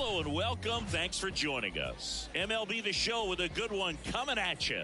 Hello and welcome. Thanks for joining us. MLB The Show with a good one coming at you.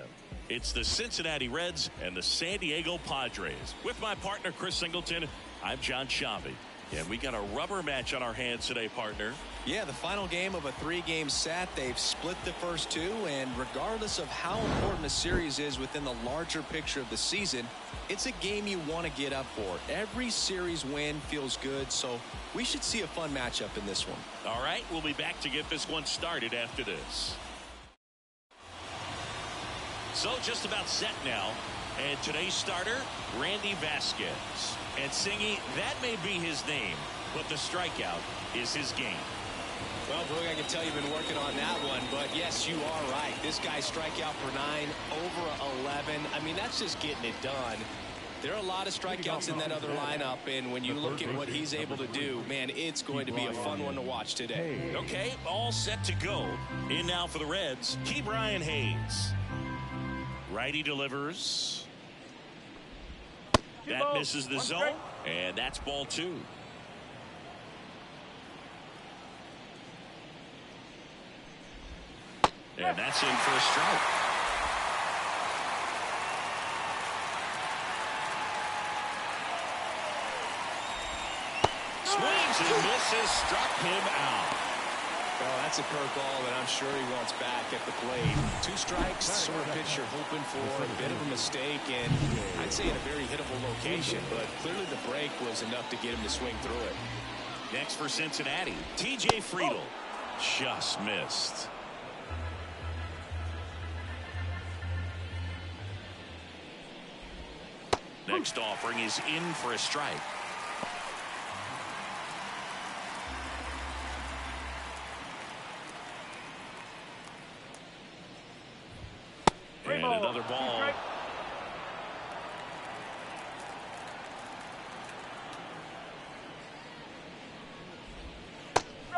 It's the Cincinnati Reds and the San Diego Padres. With my partner, Chris Singleton, I'm John Shabby. And we got a rubber match on our hands today, partner. Yeah, the final game of a three-game set. They've split the first two, and regardless of how important a series is within the larger picture of the season, it's a game you want to get up for. Every series win feels good, so we should see a fun matchup in this one. All right, we'll be back to get this one started after this. So just about set now. And today's starter, Randy Vasquez. And Singy, that may be his name, but the strikeout is his game. Well, Boog, I can tell you've been working on that one, but yes, you are right. This guy's strikeout per 9, over 11. I mean, that's just getting it done. There are a lot of strikeouts in that other lineup, and when you look at what he's able to do, man, it's going to be a fun one to watch today. Okay, all set to go. In now for the Reds, Ke'Bryan Hayes. Righty delivers. That misses the zone, and that's ball 2. And that's in for a strike. Swings and misses, struck him out. Well, that's a curveball that I'm sure he wants back at the plate. 2 strikes, sort of pitch you're hoping for, a bit of a mistake, and I'd say in a very hittable location, but clearly the break was enough to get him to swing through it. Next for Cincinnati, T.J. Friedl. Just missed. Next offering is in for a strike. And another ball.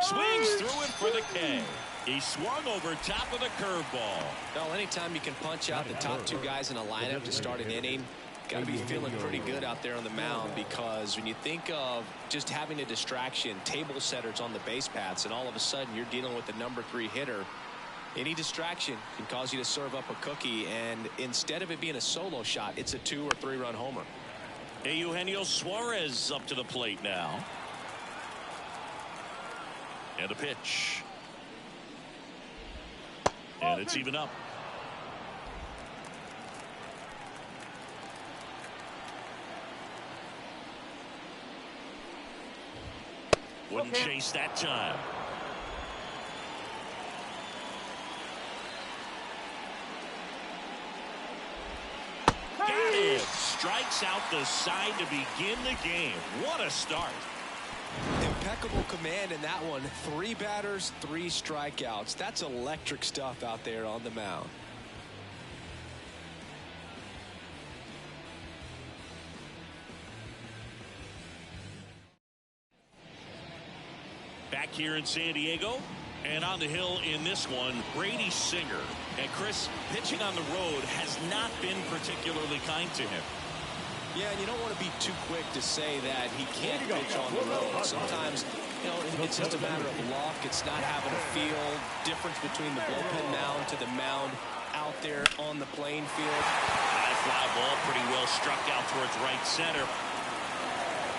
Swings through it for the K. He swung over top of the curveball. Well, anytime you can punch out the top 2 guys in a lineup to start an inning, got to be feeling pretty good out there on the mound, because when you think of just having a distraction, table setters on the base paths, and all of a sudden you're dealing with the number 3 hitter, any distraction can cause you to serve up a cookie, and instead of it being a solo shot, it's a 2 or 3 run homer. Eugenio Suarez up to the plate now. And a pitch. And it's even up. Wouldn't chase that time. Got it. Strikes out the side to begin the game. What a start. Impeccable command in that one. 3 batters, 3 strikeouts. That's electric stuff out there on the mound. Back here in San Diego, and on the hill in this one, Brady Singer. And Chris, pitching on the road has not been particularly kind to him. Yeah, and you don't want to be too quick to say that he can't pitch on the road. Sometimes, you know, it's just a matter of luck. It's not having a feel. Difference between the bullpen mound to the mound out there on the playing field. High fly ball, pretty well struck out towards right center.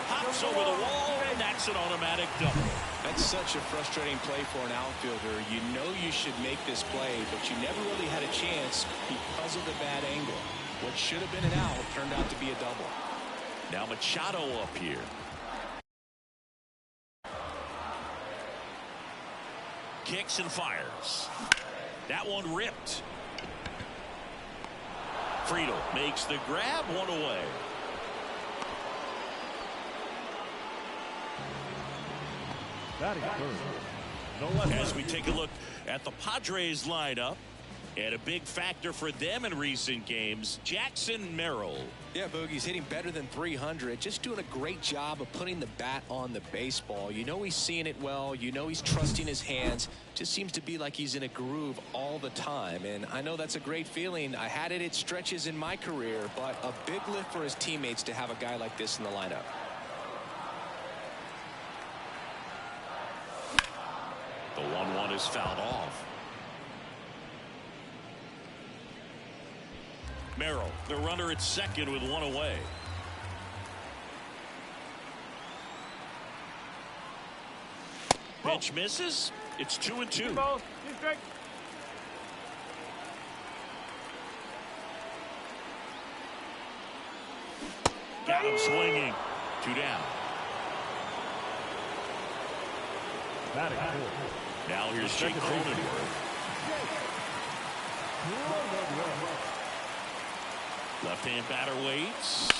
Hops over the wall, and that's an automatic double. That's such a frustrating play for an outfielder. You know you should make this play, but you never really had a chance because of the bad angle. What should have been an out turned out to be a double. Now Machado up here. Kicks and fires. That one ripped. Friedl makes the grab, 1 away. As we take a look at the Padres lineup, and a big factor for them in recent games, Jackson Merrill. Yeah, Boogie's hitting better than 300. Just doing a great job of putting the bat on the baseball. You know he's seeing it well. You know he's trusting his hands. Just seems to be like he's in a groove all the time. And I know that's a great feeling. I had it at stretches in my career, but a big lift for his teammates to have a guy like this in the lineup. The 1-0 is fouled off. Merrill, the runner at second with one away. Pitch misses. It's 2-2. Got him swinging. 2 down. Now here's Jake Cronenworth. Left-hand batter waits.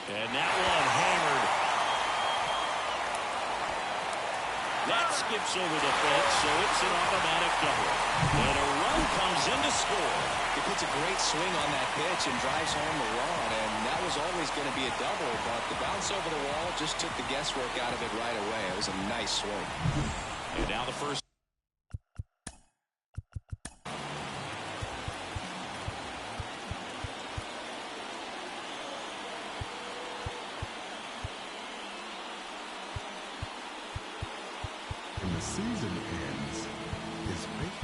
And that one hammered. That skips over the fence, so it's an automatic double. And a run comes in to score. He puts a great swing on that pitch and drives home the run, and that was always going to be a double, but the bounce over the wall just took the guesswork out of it right away. It was a nice swing. And now the first. When the season ends, his big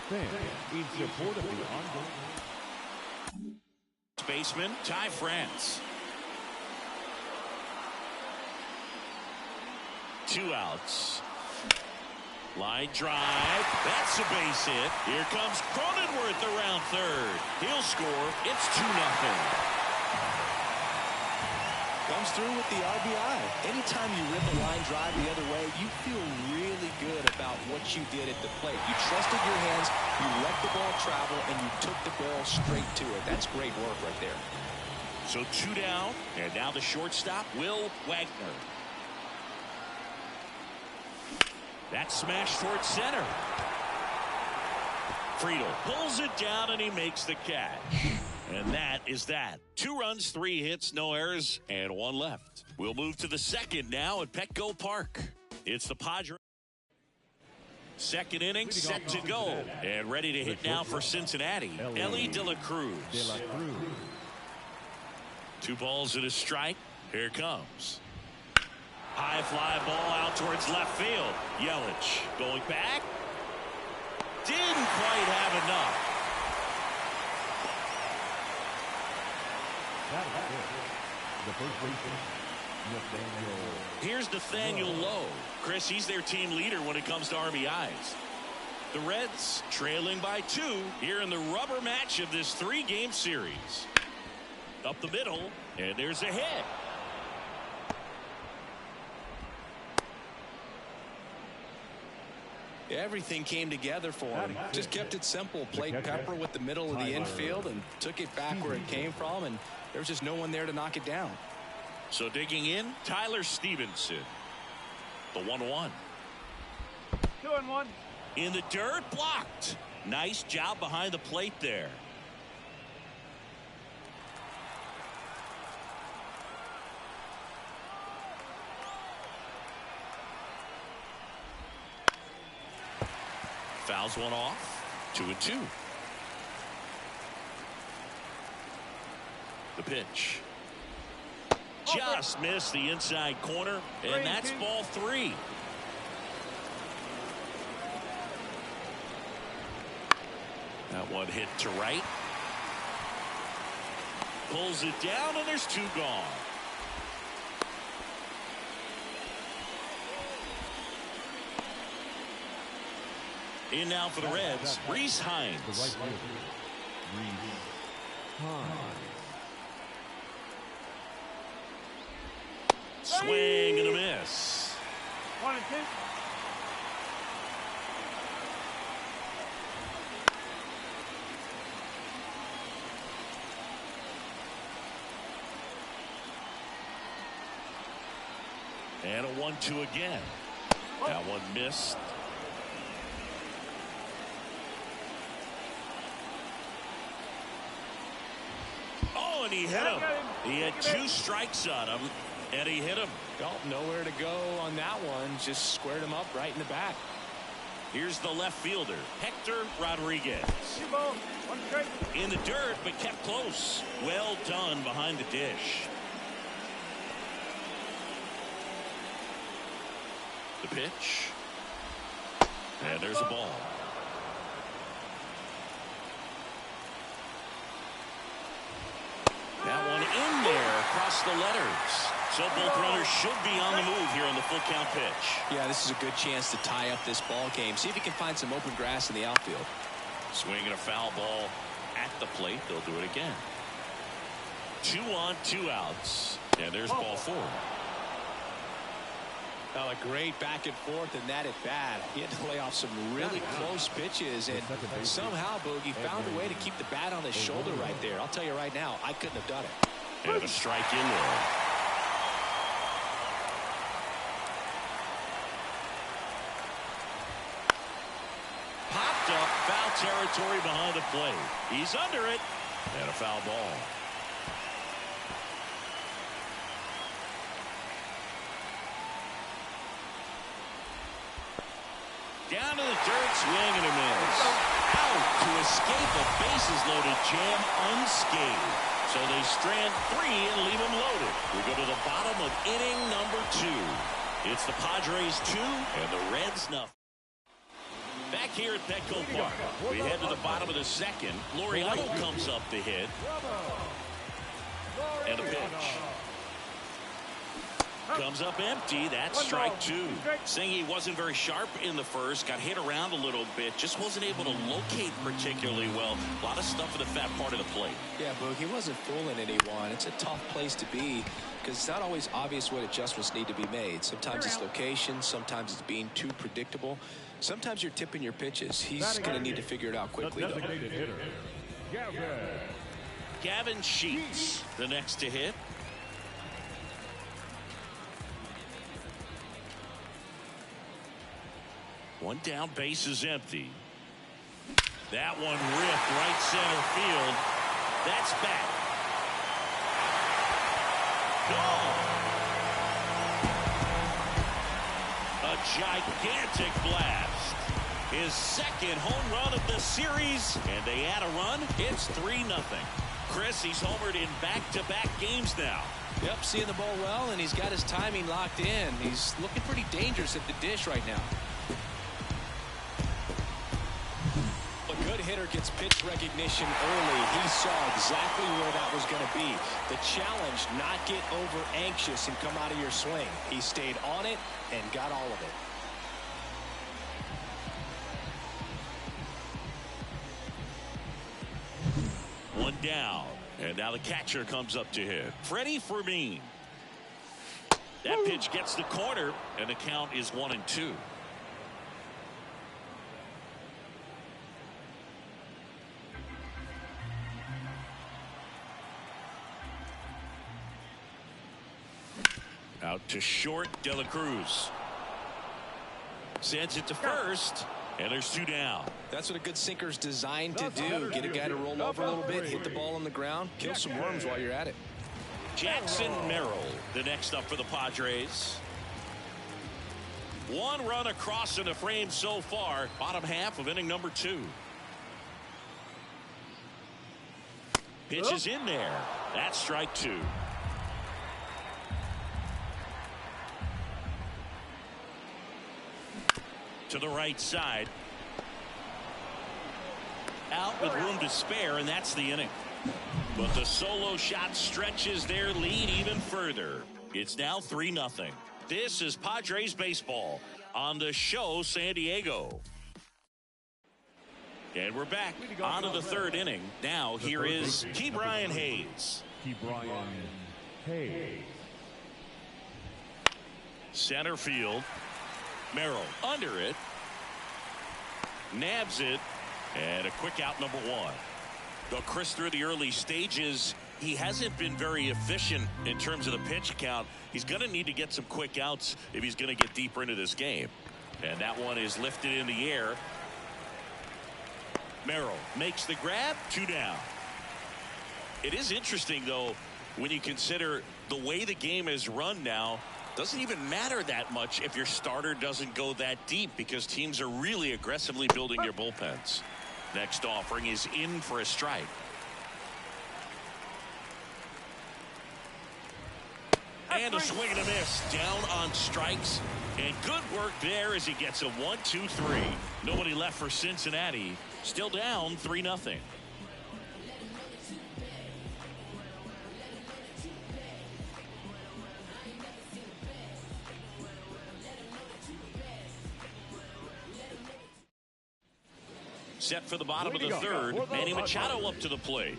fan in support of the ongoing Baseman Ty France. 2 outs. Line drive. That's a base hit. Here comes Cronenworth around third. He'll score. It's 2-0. Comes through with the RBI. Anytime you rip a line drive the other way, you feel really good about what you did at the plate. You trusted your hands, you let the ball travel, and you took the ball straight to it. That's great work right there. So 2 down, and now the shortstop, Will Wagner. That smash towards center. Friedel pulls it down, and he makes the catch. And that is that. 2 runs, 3 hits, no errors, and 1 left. We'll move to the second now at Petco Park. It's the Padres. Second inning set to go. And ready to hit now for Cincinnati. Ellie De La Cruz. 2 balls and a strike. Here it comes. High fly ball out towards left field. Yelich going back. Didn't quite have enough. the first baseman, Nathaniel. Here's Nathaniel Lowe. Chris, he's their team leader when it comes to RBIs. The Reds trailing by 2 here in the rubber match of this 3-game series. Up the middle, and there's a hit. Everything came together for him. Just kept it simple. Played pepper with the middle of the infield and took it back where it came from, and there's just no one there to knock it down. So digging in, Tyler Stevenson. The 1-1. 2-1. In the dirt, blocked. Nice job behind the plate there. Fouls one off. 2-2. The pitch. Just missed the inside corner, and that's ball 3. That one hit to right. Pulls it down, and there's 2 gone. In now for the Reds, Reese Hines. The right fielder, Reese Hines. Swing and a miss. 1-2. And a 1-2 again. That one missed. Oh, and he hit him. He had 2 strikes on him, and he hit him. Well, nowhere to go on that one. Just squared him up right in the back. Here's the left fielder, Hector Rodriguez. 2 balls, 1 strike. In the dirt, but kept close. Well done behind the dish. The pitch. And there's a ball. That one in there across the letters. So both runners should be on the move here on the full count pitch. Yeah, this is a good chance to tie up this ball game. See if he can find some open grass in the outfield. Swinging a foul ball at the plate. They'll do it again. 2 on, 2 outs. And there's ball 4. Oh, a great back and forth, and that at bat. He had to lay off some really close pitches, and somehow Boogie found a way to keep the bat on his shoulder right there. I'll tell you right now, I couldn't have done it. And a strike in there. Popped up, foul territory behind the plate. He's under it, and a foul ball. Down to the dirt, swing and a miss. Out to escape a bases-loaded jam unscathed. So they strand 3 and leave him loaded. We go to the bottom of inning number 2. It's the Padres 2 and the Reds nothing. Back here at Petco Park, we head to the bottom of the second. Laureano comes up to hit. And a pitch. Comes up empty. That's strike 2. Singy wasn't very sharp in the first. Got hit around a little bit. Just wasn't able to locate particularly well. A lot of stuff in the fat part of the plate. Yeah, Boog, he wasn't fooling anyone. It's a tough place to be because it's not always obvious what adjustments need to be made. Sometimes it's location. Sometimes it's being too predictable. Sometimes you're tipping your pitches. He's going to need to figure it out quickly, though. Gavin Sheets, the next to hit. One down, base is empty. That one ripped right center field. That's back. Gone. A gigantic blast. His second home run of the series, and they add a run. It's 3-0. Chris, he's homered in back-to-back games now. Yep, seeing the ball well, and he's got his timing locked in. He's looking pretty dangerous at the dish right now. A good hitter gets pitch recognition early. He saw exactly where that was going to be. The challenge, not get over anxious and come out of your swing. He stayed on it and got all of it. One down, and now the catcher comes up to hit. Freddie Fermin. That pitch gets the corner, and the count is 1-2. Out to short, De La Cruz. Sends it to first, and there's 2 down. That's what a good sinker's designed to do. Get a guy to roll over a little bit, hit the ball on the ground, kill some worms while you're at it. Jackson Merrill, the next up for the Padres. 1 run across in the frame so far. Bottom half of inning number 2. Pitch is in there. That's strike 2. To the right side. Out with room to spare, and that's the inning. But the solo shot stretches their lead even further. It's now 3-0. This is Padres baseball on the show San Diego. And we're back on to the 3rd inning. Now here is Ke'Bryan Hayes. Ke'Bryan Hayes. Center field. Merrill under it. Nabs it. And a quick out, number 1. Though Chris, through the early stages, he hasn't been very efficient in terms of the pitch count. He's going to need to get some quick outs if he's going to get deeper into this game. And that one is lifted in the air. Merrill makes the grab. 2 down. It is interesting, though, when you consider the way the game is run now. Doesn't even matter that much if your starter doesn't go that deep, because teams are really aggressively building their bullpens. Next offering is in for a strike. And a swing and a miss. Down on strikes. And good work there as he gets a 1-2-3. Nobody left for Cincinnati. Still down 3-0. Set for the bottom of the third. Manny Machado up to the plate.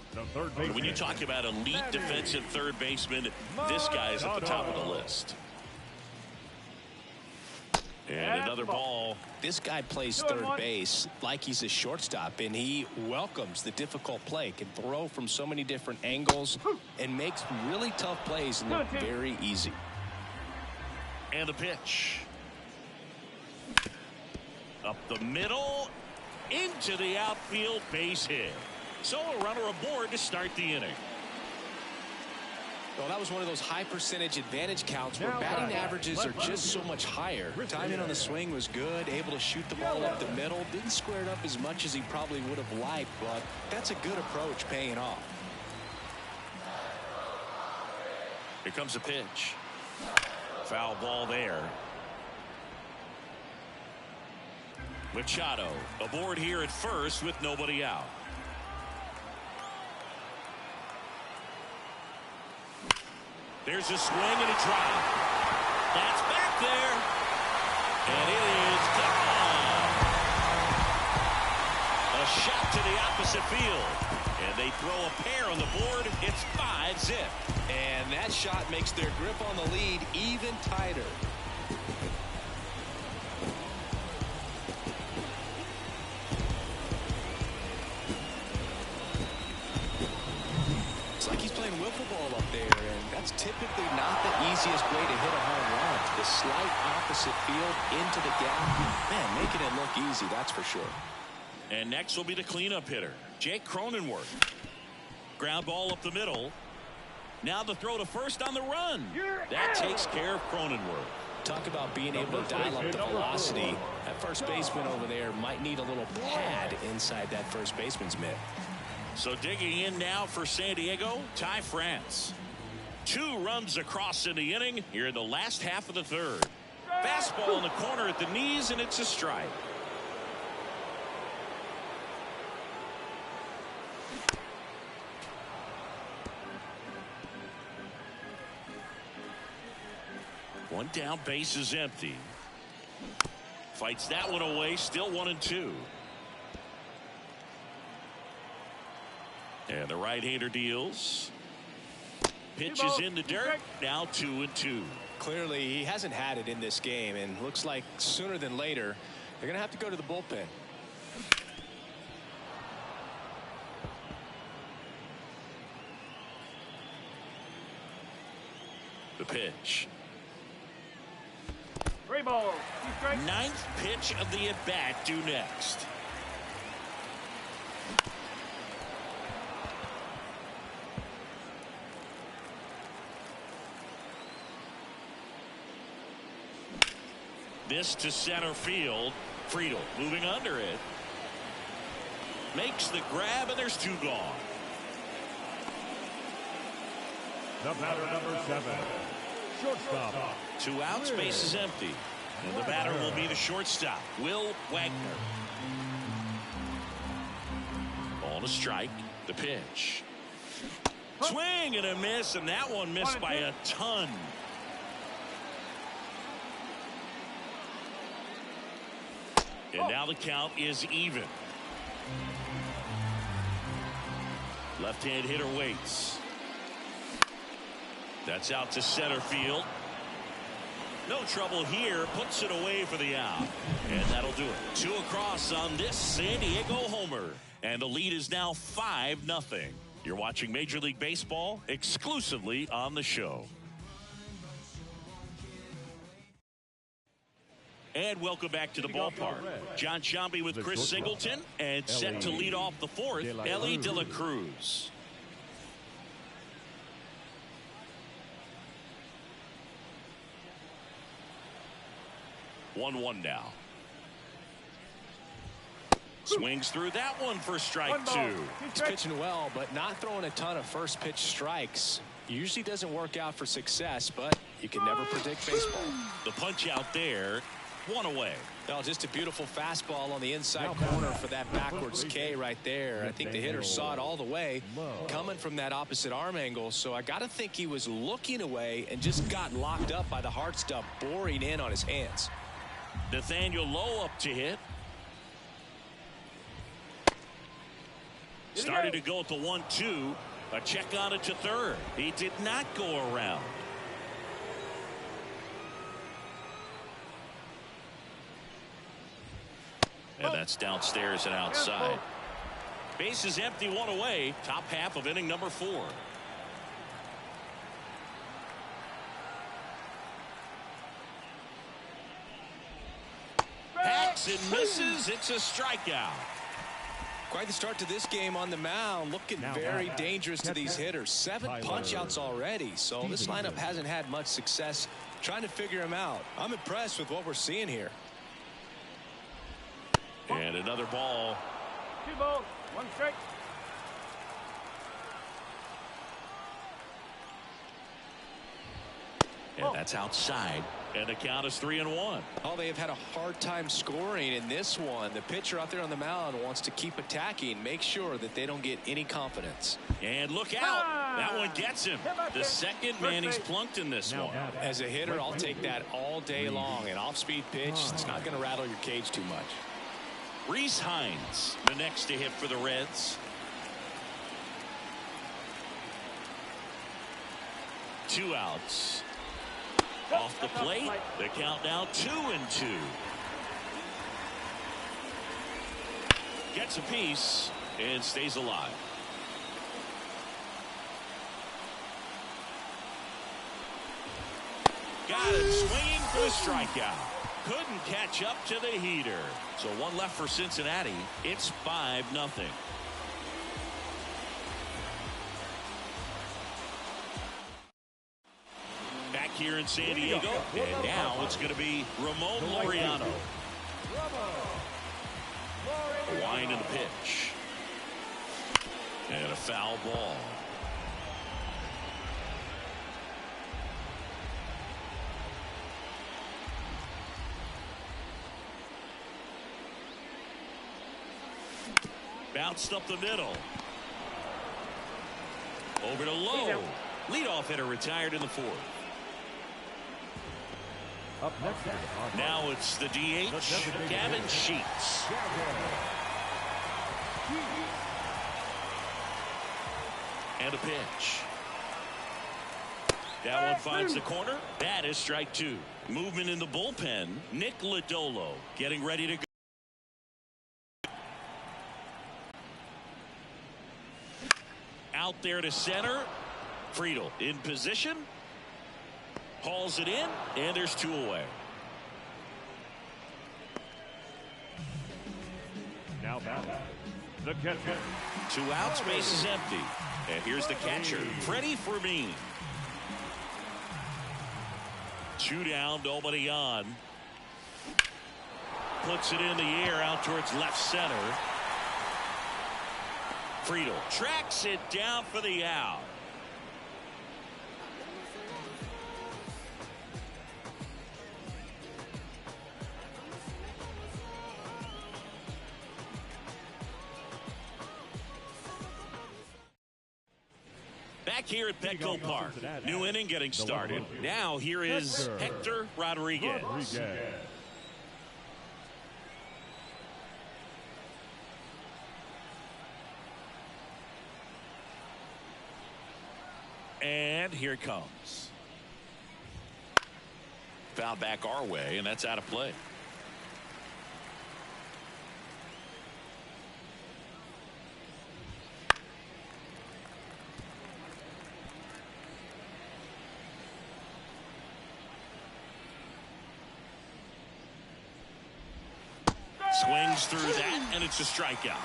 When you talk about elite defensive third baseman, this guy is at the top of the list. And another ball. This guy plays third base like he's a shortstop, and he welcomes the difficult play. Can throw from so many different angles and makes really tough plays look very easy. And the pitch. Up the middle. Into the outfield, base hit. So a runner aboard to start the inning. Well, that was one of those high percentage advantage counts where batting averages are just so much higher. Timing on the swing was good, able to shoot the ball up the middle. Didn't square it up as much as he probably would have liked, but that's a good approach paying off. Here comes a pitch. Foul ball there. Machado aboard here at first with nobody out. There's a swing and a drop. That's back there. And it is gone. A shot to the opposite field. And they throw a pair on the board. It's 5-zip. And that shot makes their grip on the lead even tighter. That's typically not the easiest way to hit a home run. The slight opposite field into the gap. Man, making it look easy, that's for sure. And next will be the cleanup hitter, Jake Cronenworth. Ground ball up the middle. Now the throw to first on the run. That takes care of Cronenworth. Talk about being able to dial up the velocity. That first baseman over there might need a little pad inside that first baseman's mitt. So digging in now for San Diego, Ty France. 2 runs across in the inning here in the last half of the third. Fastball in the corner at the knees, and it's a strike. One down, base is empty. Fights that one away, still 1-2. And the right-hander deals. Pitch is in the dirt. Now 2-2. Clearly, he hasn't had it in this game, and looks like sooner than later, they're going to have to go to the bullpen. The pitch. 3 balls. 2 strikes. 9th pitch of the at-bat due next. This to center field. Friedel moving under it. Makes the grab, and there's 2 gone. The batter, number 7, shortstop. 2 outs, base is empty. And the batter will be the shortstop, Will Wagner. On a strike, the pitch. Swing and a miss, and that one missed by a ton. And now the count is even. Left-hand hitter waits. That's out to center field. No trouble here. Puts it away for the out. And that'll do it. 2 across on this San Diego homer. And the lead is now 5-0. You're watching Major League Baseball exclusively on the show. And welcome back to the ballpark. John Sciambi with Chris Singleton, and set to lead off the 4th, Ellie De La Cruz. One now. Swings through that one for strike 2. He's pitching well, but not throwing a ton of first pitch strikes. Usually doesn't work out for success, but you can never predict baseball. The punch out there, one away. Well, just a beautiful fastball on the inside corner for that backwards K right there. I think the hitter saw it all the way coming from that opposite arm angle. So I got to think he was looking away and just got locked up by the hard stuff boring in on his hands. Nathaniel Lowe up to hit. Started to go at the 1-2. A check on it to third. He did not go around. And that's downstairs and outside. Base is empty, one away. Top half of inning number 4. Hacks and misses. It's a strikeout. Quite the start to this game on the mound. Looking very dangerous to these hitters. 7 punch-outs already. So this lineup hasn't had much success trying to figure him out. I'm impressed with what we're seeing here. And another ball. 2 balls, 1 strike. And that's outside. And the count is 3-1. Oh, they have had a hard time scoring in this one. The pitcher out there on the mound wants to keep attacking, make sure that they don't get any confidence. And look out. That one gets him. The second man he's plunked in this one. As a hitter, I'll take that all day long. An off-speed pitch, it's not going to rattle your cage too much. Reese Hines, the next to hit for the Reds. 2 outs. Off the plate. The count now 2-2. Gets a piece and stays alive. Got it swinging for the strikeout. Couldn't catch up to the heater. So 1 left for Cincinnati. It's 5-0. Back here in San Diego, and now it's going to be Ramon Laureano. A wind in the pitch. And a foul ball. Bounced up the middle. Over to Lowe. Leadoff hitter retired in the 4th. Up next, now it's the DH, Gavin Sheets. And a pitch. That one finds the corner. That is strike 2. Movement in the bullpen. Nick Lodolo getting ready to go. Out there to center. Friedel in position. Hauls it in, and there's 2 away. now batting, the catcher. 2 outs, base is empty. And here's the catcher, Freddie Fermin. 2 down, nobody on. Puts it in the air out towards left center. Friedel tracks it down for the out. Back here at Petco Park. New inning getting started. Now here is Hector Rodriguez. And here it comes. Foul back our way, and that's out of play. Swings through that, and it's a strikeout.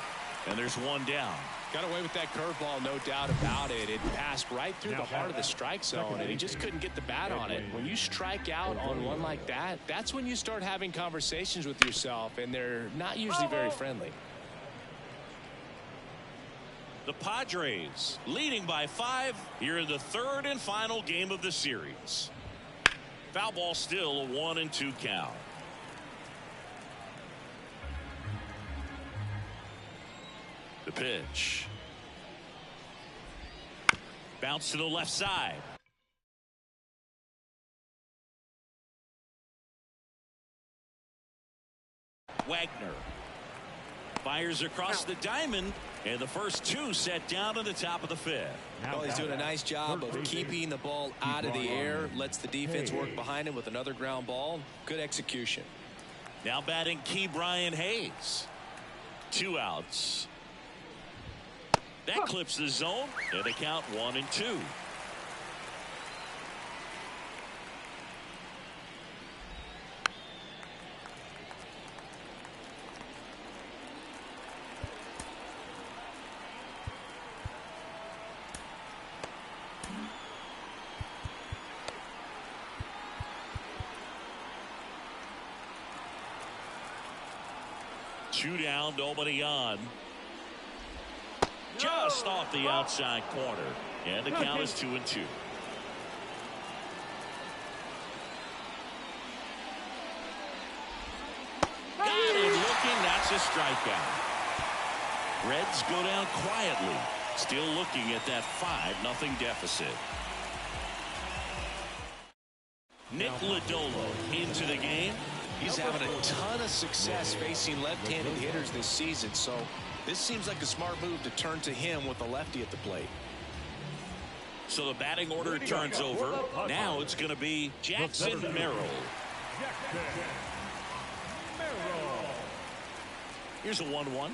And there's 1 down. Got away with that curveball, no doubt about it. It passed right through the heart of the strike zone, and he just couldn't get the bat on it. When you strike out on one like that, that's when you start having conversations with yourself, and they're not usually very friendly. The Padres leading by 5 here in the 3rd and final game of the series. Foul ball, still a 1-2 count. The pitch. Bounce to the left side. Wagner fires across the diamond, and the first 2 set down at the top of the 5th. Well, he's doing a nice job of keeping the ball out of the air, lets the defense work behind him with another ground ball. Good execution. Now batting key Brian Hayes. 2 outs. That clips the zone, and they count 1-2. Two down, nobody on. Just off the outside corner, and the count is 2-2. Got him looking. That's a strikeout. Reds go down quietly, still looking at that 5-0 deficit. Nick Lodolo into the game. He's having a ton of success facing left-handed hitters this season, so this seems like a smart move to turn to him with a lefty at the plate. So the batting order turns over. Now it's going to be Jackson Merrill. Here's a 1-1.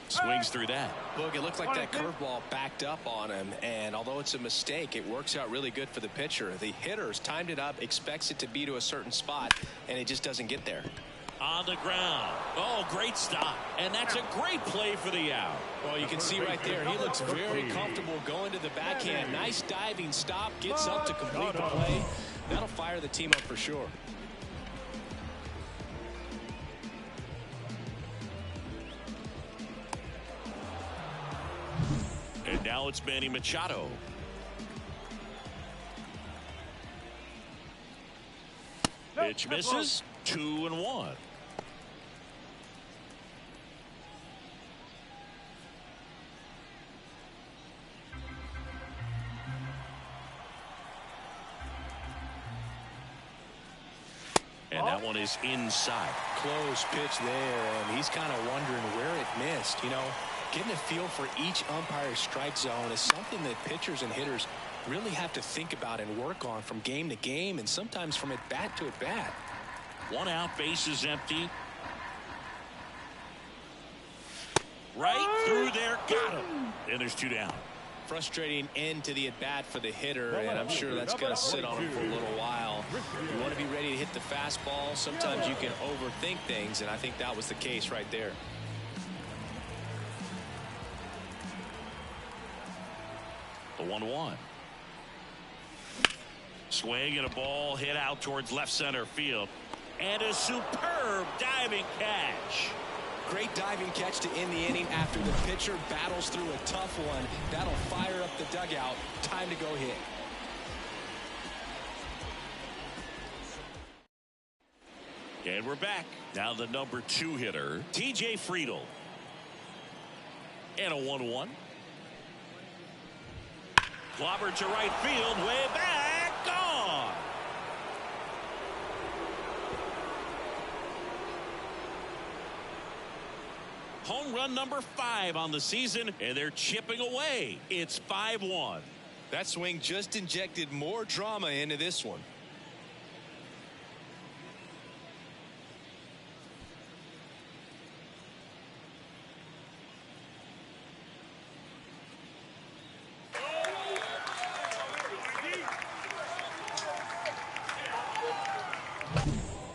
Swings through that. Look, it looked like that curveball backed up on him, and although it's a mistake, it works out really good for the pitcher. The hitter's timed it up, expects it to be to a certain spot, and it just doesn't get there. On the ground. Oh, great stop. And that's a great play for the out. Well, you can see right there, he looks very comfortable going to the backhand. Nice diving stop, gets up to complete the play. That'll fire the team up for sure. And now it's Manny Machado. Pitch misses. 2-1. And that one is inside. Close pitch there, and he's kind of wondering where it missed. You know, getting a feel for each umpire's strike zone is something that pitchers and hitters really have to think about and work on from game to game, and sometimes from at bat to at bat. 1 out, base is empty. Right through there, got him. And there's 2 down. Frustrating end to the at bat for the hitter, and I'm sure that's going to sit on him for a little while. You want to be ready to hit the fastball. Sometimes you can overthink things, and I think that was the case right there. The 1-1. Swing and a ball hit out towards left center field. And a superb diving catch. Great diving catch to end the inning after the pitcher battles through a tough one. That'll fire up the dugout. Time to go hit. And we're back. Now the number 2 hitter, TJ Friedel. And a 1-1. Clobbered to right field, way back, gone. Home run number 5 on the season, and they're chipping away. It's 5-1. That swing just injected more drama into this one.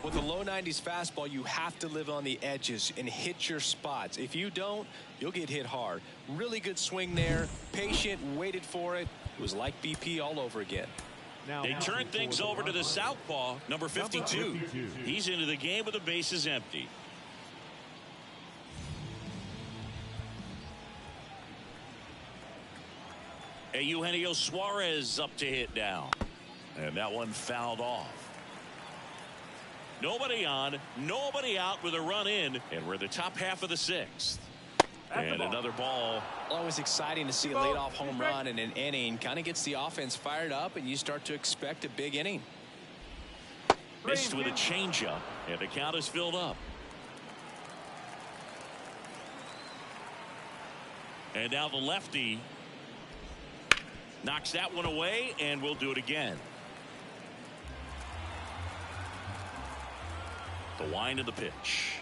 With a low 90s fastball, you have to live on the edges and hit your spots. If you don't, you'll get hit hard. Really good swing there. Patient, waited for it. It was like BP all over again. They turn things over to the southpaw, number 52. He's into the game with the bases empty. And Eugenio Suarez up to hit now. And that one fouled off. Nobody on, nobody out with a run in, and we're in the top half of the sixth. And another ball. Always exciting to see a leadoff home run in an inning. Kind of gets the offense fired up, and you start to expect a big inning. Missed with a changeup, and the count is filled up. And now the lefty knocks that one away, and we'll do it again. The wind of the pitch.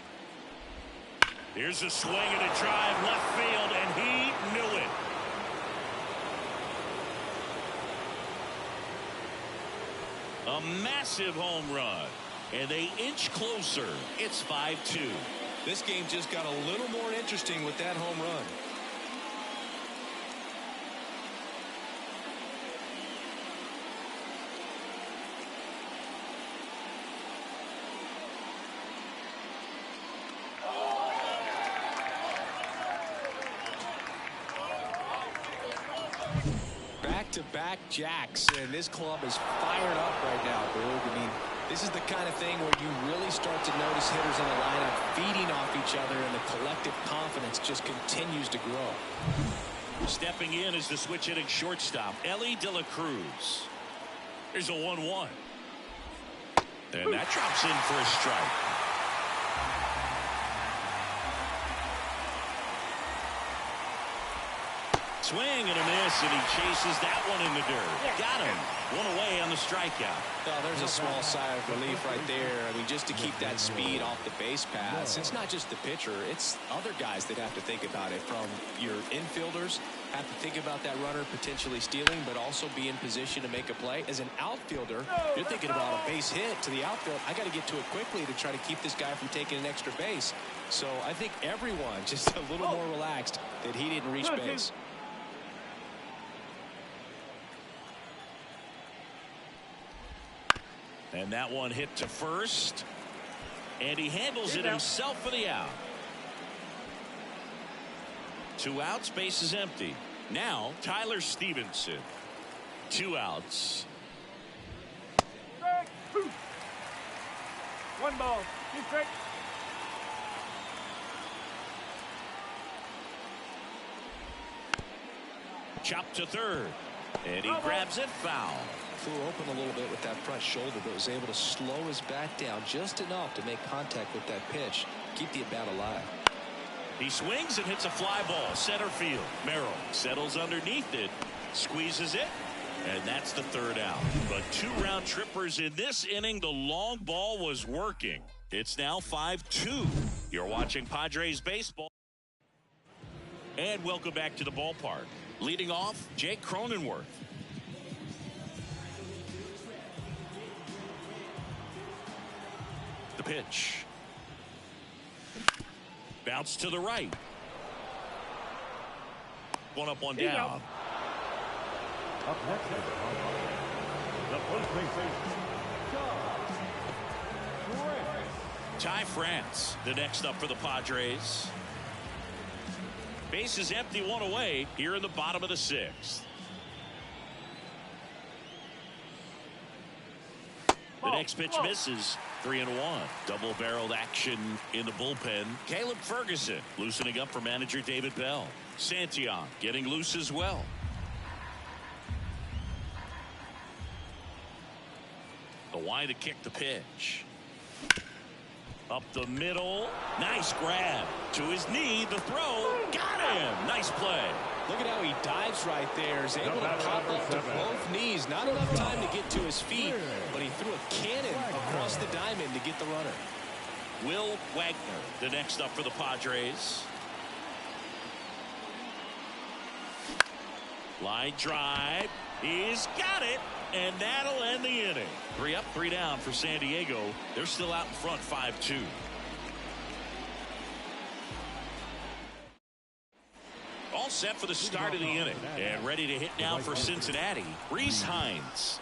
Here's a swing and a drive left field, and he knew it. A massive home run, and they inch closer. It's 5-2. This game just got a little more interesting with that home run. Back-to-back jacks, and this club is fired up right now, Boog. I mean, this is the kind of thing where you really start to notice hitters in the lineup feeding off each other, and the collective confidence just continues to grow. Stepping in is the switch hitting shortstop, Ellie De La Cruz. Here's a 1-1. And that drops in for a strike. Swing and a miss, and he chases that one in the dirt. Got him. One away on the strikeout. Well, there's a small sigh of relief right there. I mean, just to keep that speed off the base paths. It's not just the pitcher. It's other guys that have to think about it. From your infielders, have to think about that runner potentially stealing, but also be in position to make a play. As an outfielder, you're thinking about a base hit to the outfield. I got to get to it quickly to try to keep this guy from taking an extra base. So I think everyone just a little more relaxed that he didn't reach base. And that one hit to first. And he handles it himself for the out. 2 outs, base is empty. Now Tyler Stevenson. 2 outs. 1 ball, 2 strikes. Chopped to third. And he grabs it foul. Flew open a little bit with that front shoulder, but was able to slow his bat down just enough to make contact with that pitch. Keep the at-bat alive. He swings and hits a fly ball center field. Merrill settles underneath it, squeezes it, and that's the 3rd out. But 2 round trippers in this inning. The long ball was working. It's now 5-2. You're watching Padres baseball. And welcome back to the ballpark. Leading off, Jake Cronenworth. The pitch. Bounce to the right. 1 up, 1 down. Up next, the first baseman, Ty France, the next up for the Padres. Base is empty, 1 away here in the bottom of the 6th. The next pitch misses. 3-1. Double-barreled action in the bullpen. Caleb Ferguson loosening up for manager David Bell. Santillan getting loose as well. The wide to kick the pitch. Up the middle. Nice grab. To his knee. The throw. Got him. Nice play. Look at how he dives right there. Is able to pop up to both knees. Not enough time to get to his feet, but he threw a cannon across the diamond to get the runner. Will Wagner, the next up for the Padres. Line drive. He's got it, and that'll end the inning. 3 up, 3 down for San Diego. They're still out in front, 5-2. All set for the start of the inning, and ready to hit now for Cincinnati, Rhys Hines.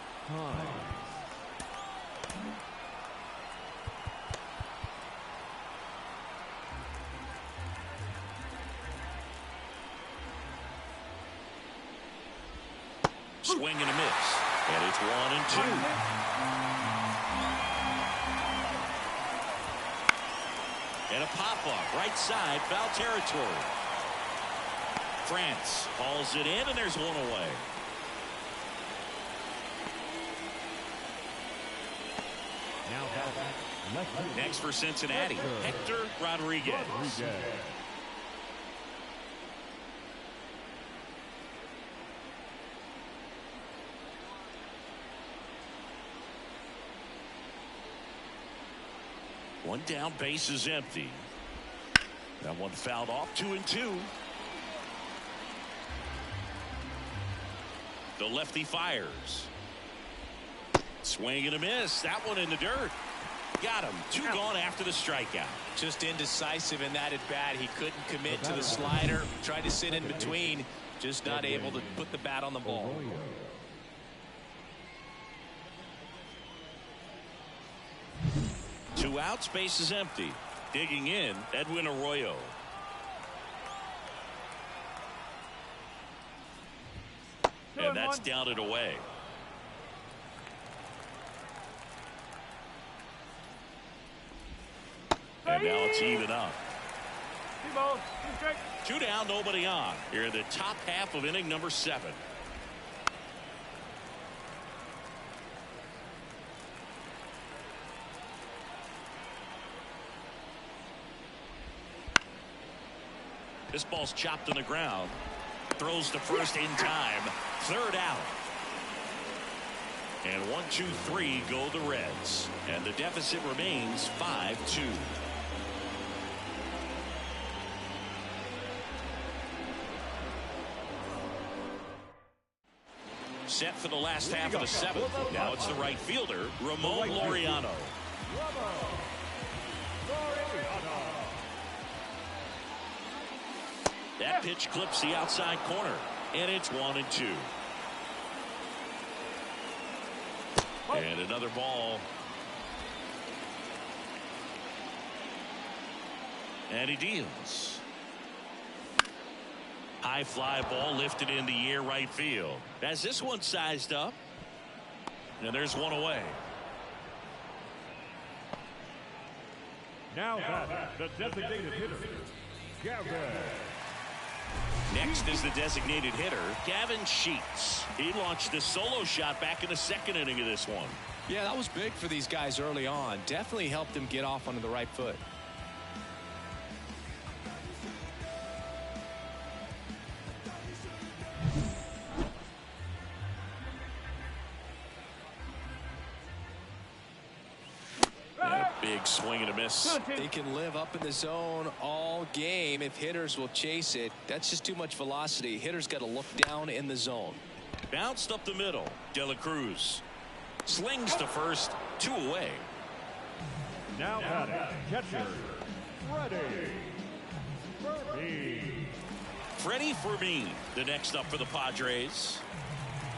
swing and a miss. And it's 1-2. And a pop-up right side, foul territory. France hauls it in, and there's one away. Next for Cincinnati, Hector Rodriguez. One down, base is empty. That one fouled off, 2-2. The lefty fires. Swing and a miss. That one in the dirt. Got him. 2 gone after the strikeout. Just indecisive in that at bat. He couldn't commit to the slider. Tried to sit in between. Just not able to put the bat on the ball. 2 outs, base is empty. Digging in, Edwin Arroyo. And that's down and away. And now it's even up. 2 balls, 2 strikes. 2 down, nobody on. Here in the top half of inning number 7. This ball's chopped on the ground. Throws to first in time. 3rd out. And 1-2-3 go the Reds. And the deficit remains 5-2. Set for the last half of the 7th. Now it's the right fielder, Ramon Laureano. That pitch clips the outside corner, and it's 1-2. And another ball. And he deals. High fly ball lifted in the air right field. As this one sized up. And there's one away. Now the designated hitter, Gavin. Next is the designated hitter, Gavin Sheets. He launched a solo shot back in the 2nd inning of this one. Yeah, that was big for these guys early on. Definitely helped them get off onto the right foot. Big swing and a miss. They can live up in the zone all game if hitters will chase it. That's just too much velocity. Hitters got to look down in the zone. Bounced up the middle. De La Cruz slings to first. 2 away. Now catcher, Freddie Fermin, the next up for the Padres.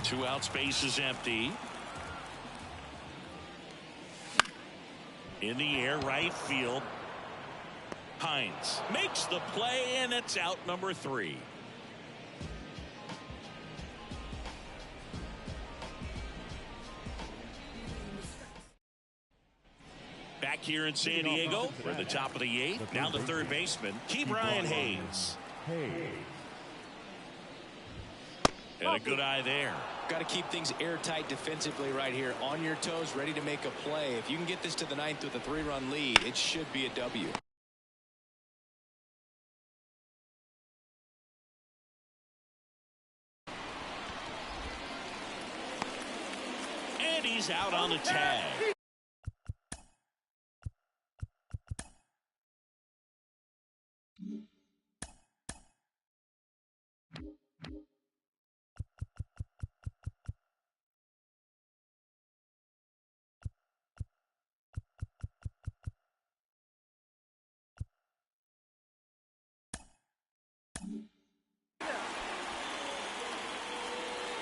2 outs, base is empty. In the air, right field. Hines makes the play, and it's out number 3. Back here in San Diego, we're at the top of the 8th. Now the 3rd baseman, Ke'Bryan Hayes. And a good eye there. Got to keep things airtight defensively right here. On your toes, ready to make a play. If you can get this to the 9th with a 3-run lead, it should be a W. And he's out on the tag.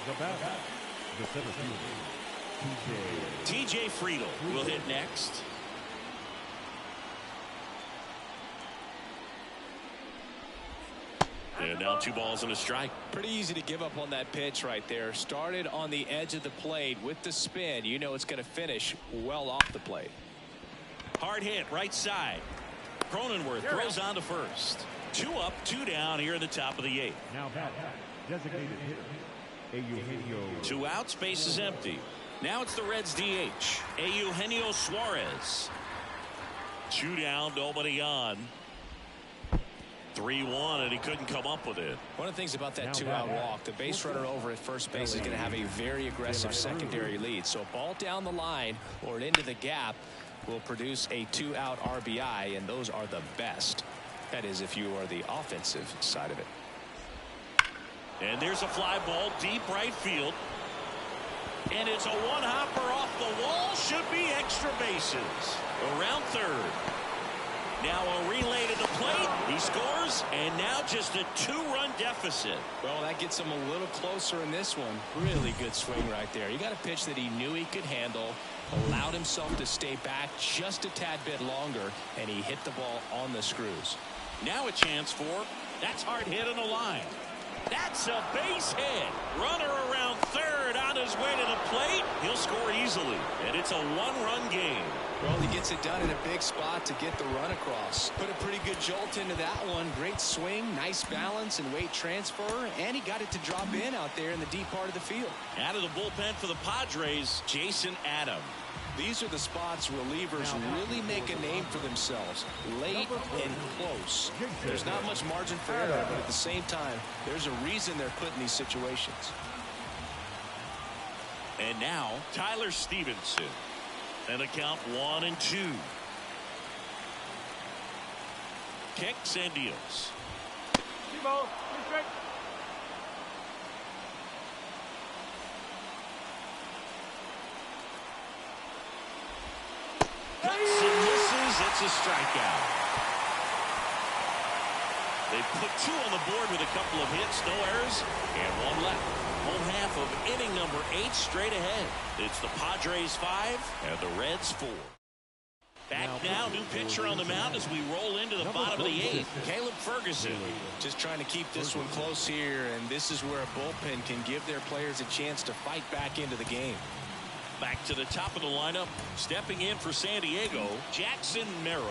The batter, the center fielder, TJ Friedel will hit next. And now 2 balls and a strike. Pretty easy to give up on that pitch right there. Started on the edge of the plate with the spin. You know it's going to finish well off the plate. Hard hit right side. Cronenworth throws on to first. 2 up, 2 down here in the top of the 8th. Now back, designated hitter, Eugenio. 2 outs, base is empty. Now it's the Reds DH, Eugenio Suarez. 2 down, nobody on. 3-1, and he couldn't come up with it. One of the things about that 2-out walk, the base runner over at first base is going to have a very aggressive secondary lead. So a ball down the line or into the gap will produce a 2-out RBI, and those are the best. That is, if you are the offensive side of it. And there's a fly ball deep right field. And it's a one-hopper off the wall. Should be extra bases. Around third. Now a relay to the plate. He scores, and now just a 2-run deficit. Well, that gets him a little closer in this one. Really good swing right there. You got a pitch that he knew he could handle, allowed himself to stay back just a tad bit longer, and he hit the ball on the screws. Now a chance for, that's hard hit on the line. That's a base hit. Runner around third on his way to the plate. He'll score easily, and it's a 1-run game. Well, he gets it done in a big spot to get the run across. Put a pretty good jolt into that one. Great swing, nice balance and weight transfer, and he got it to drop in out there in the deep part of the field. Out of the bullpen for the Padres, Jason Adam. These are the spots relievers really make a name for themselves. Late and close. There's not much margin for error, but at the same time, there's a reason they're put in these situations. And now, Tyler Stevenson. And a count 1-2. Kicks and deals. 2 balls, 2 strikes. Cuts and misses. It's a strikeout. They put 2 on the board with a couple of hits, no errors, and 1 left. Home half of inning number 8 straight ahead. It's the Padres 5 and the Reds 4. Back now, new pitcher on the mound as we roll into the bottom of the 8th. Caleb Ferguson. Just trying to keep this one close here, and this is where a bullpen can give their players a chance to fight back into the game. Back to the top of the lineup, stepping in for San Diego, Jackson Merrill.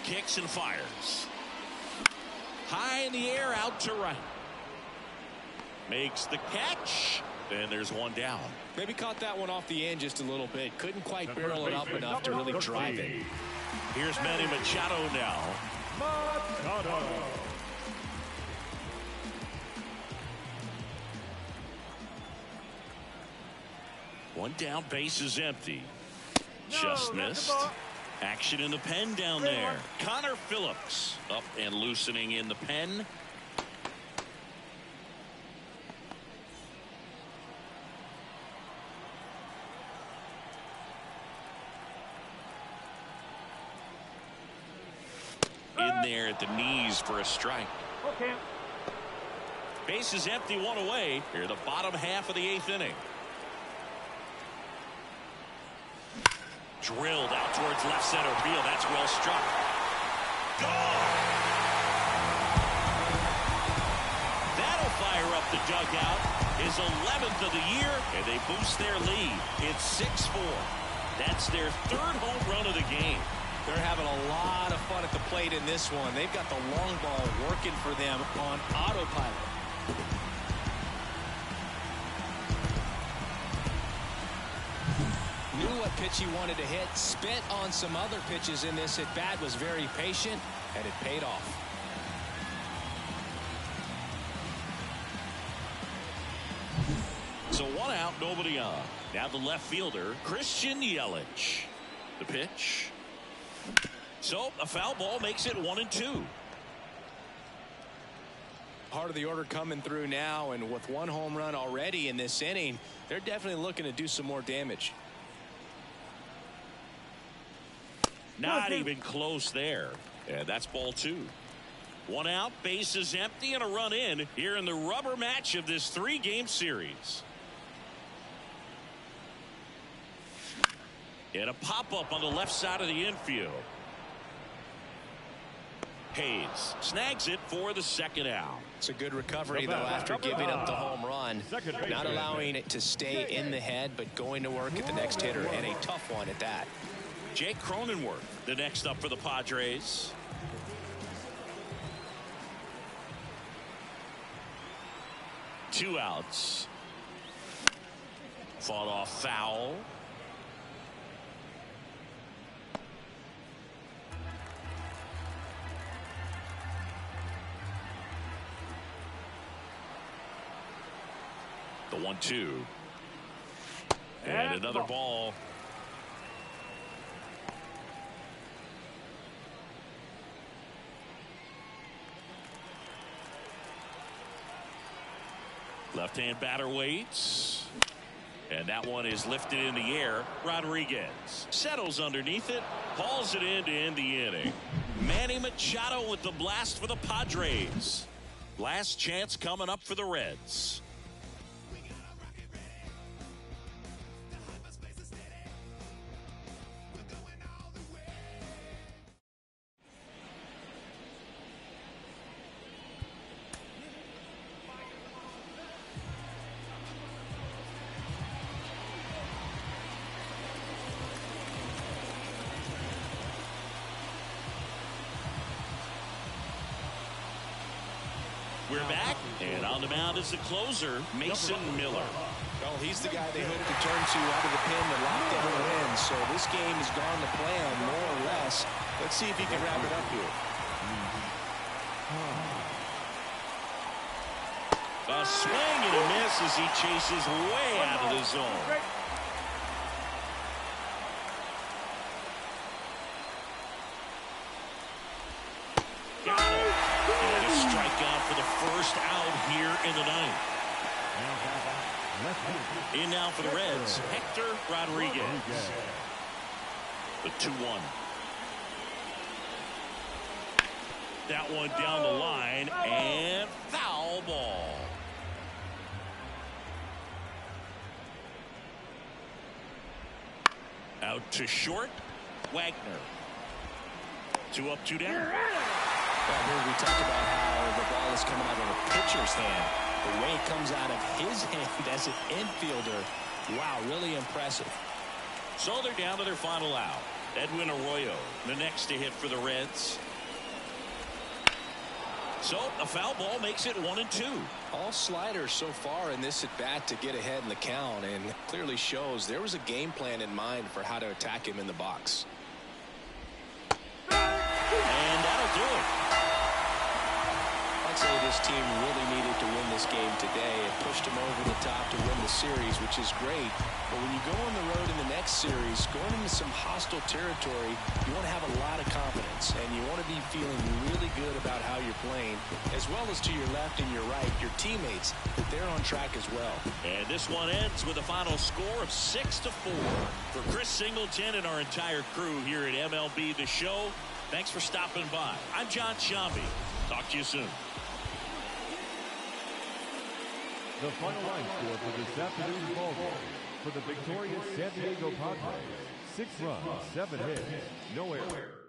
Kicks and fires. High in the air, out to right. Makes the catch. And there's 1 down. Maybe caught that one off the end just a little bit. Couldn't quite barrel it up enough to really drive it. Here's Manny Machado now. Machado. One down, base is empty. Just missed. Action in the pen down there. Connor Phillips up and loosening in the pen. In there at the knees for a strike. Okay. Base is empty, 1 away. Here the bottom half of the 8th inning. Drilled out towards left center field. That's well struck. Gone! That'll fire up the dugout. His 11th of the year, and they boost their lead. It's 6-4. That's their 3rd home run of the game. They're having a lot of fun at the plate in this one. They've got the long ball working for them on autopilot. Knew what pitch he wanted to hit, spent on some other pitches in this at bat, was very patient, and it paid off. So 1 out, nobody on. Now the left fielder, Christian Yelich. The pitch. So a foul ball makes it 1-2. Part of the order coming through now, and with 1 home run already in this inning, they're definitely looking to do some more damage. Not even close there. And that's ball 2. 1 out, base is empty, and a run in here in the rubber match of this 3-game series. And a pop-up on the left side of the infield. Hayes snags it for the second out. It's a good recovery, though, after giving up the home run. Not allowing it to stay in the head, but going to work at the next hitter, and a tough one at that. Jake Cronenworth, the next up for the Padres. Two outs. Fought off foul. The 1-2. And another ball. Left-hand batter waits. And that one is lifted in the air. Rodriguez settles underneath it. Hauls it in to end the inning. Manny Machado with the blast for the Padres. Last chance coming up for the Reds. We're back, and on the mound is the closer, Mason Miller. Well, he's the guy they hope to turn to out of the pen to lock down the win. So this game has gone to plan, more or less. Let's see if he can wrap it up here. A swing and a miss as he chases way out of the zone. Got it. And a strikeout for the first out here in the ninth. In now for the Reds, Hector Rodriguez. The 2-1. That one down the line, and foul ball. Out to short, Wagner. 2 up, 2 down. Well, here we talk about how the ball is coming out of a pitcher's hand. The way it comes out of his hand as an infielder. Wow, really impressive. So they're down to their final out. Edwin Arroyo, the next to hit for the Reds. So a foul ball makes it 1-2. All sliders so far in this at bat to get ahead in the count, and clearly shows there was a game plan in mind for how to attack him in the box. And that'll do it. I'd say this team really needed to win this game today. It pushed them over the top to win the series, which is great. But when you go on the road in the next series, going into some hostile territory, you want to have a lot of confidence, and you want to be feeling really good about how you're playing, as well as to your left and your right, your teammates, that they're on track as well. And this one ends with a final score of 6-4. For Chris Singleton and our entire crew here at MLB The Show, thanks for stopping by. I'm John Shambi. Talk to you soon. The final line score for this afternoon's ball game. For the victorious San Diego Padres, 6 runs, 7 hits, no errors.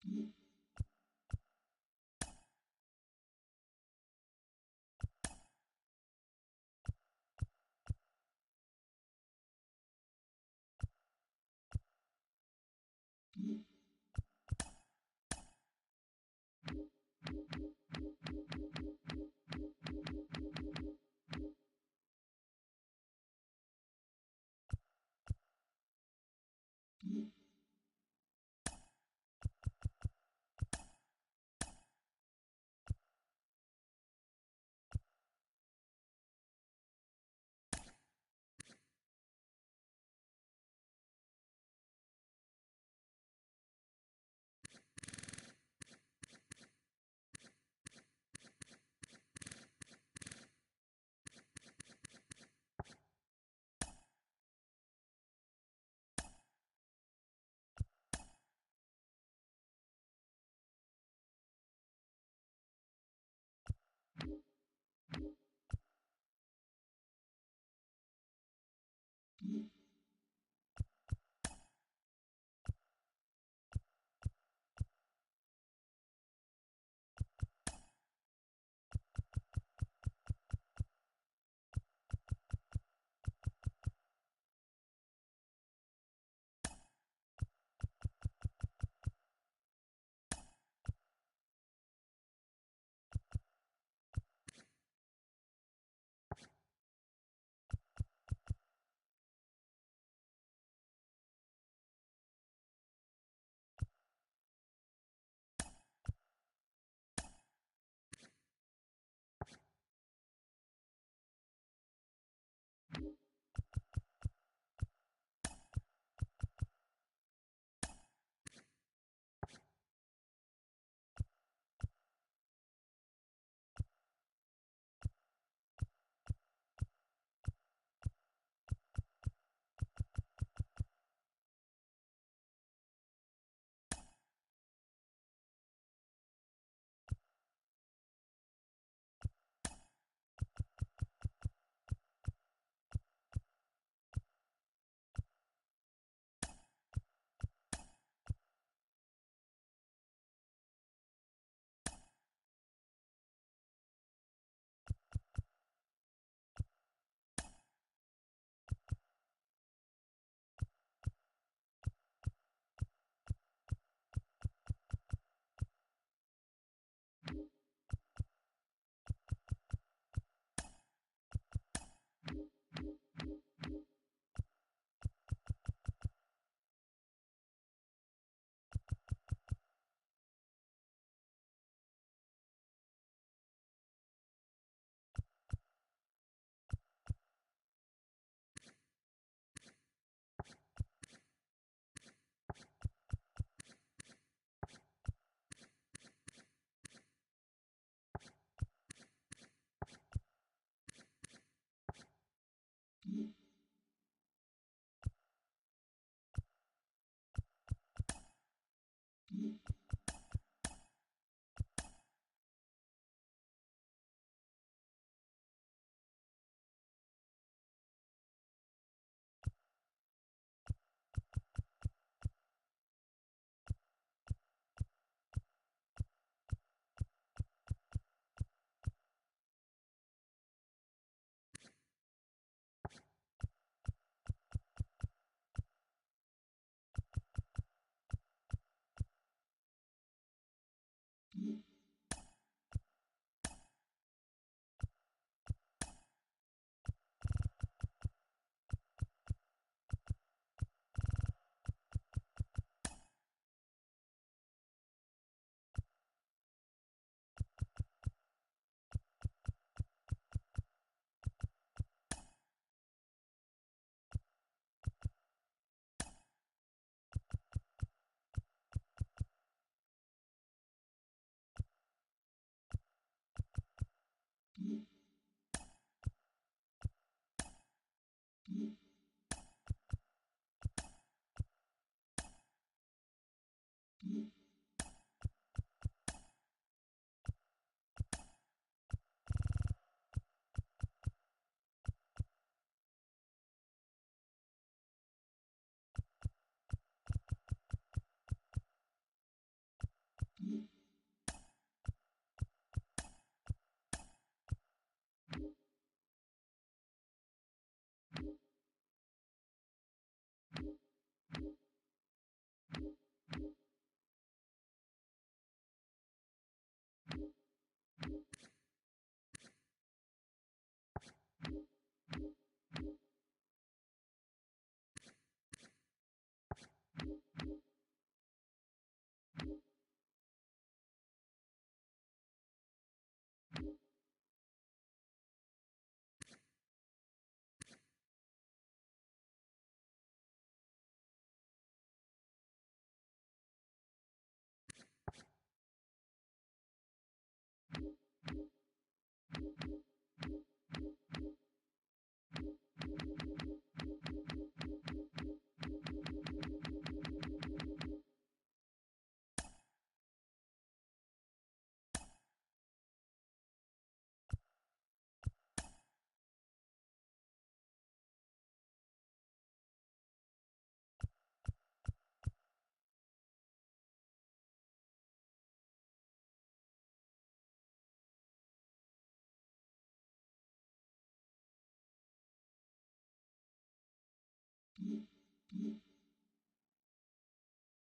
Mm-hmm.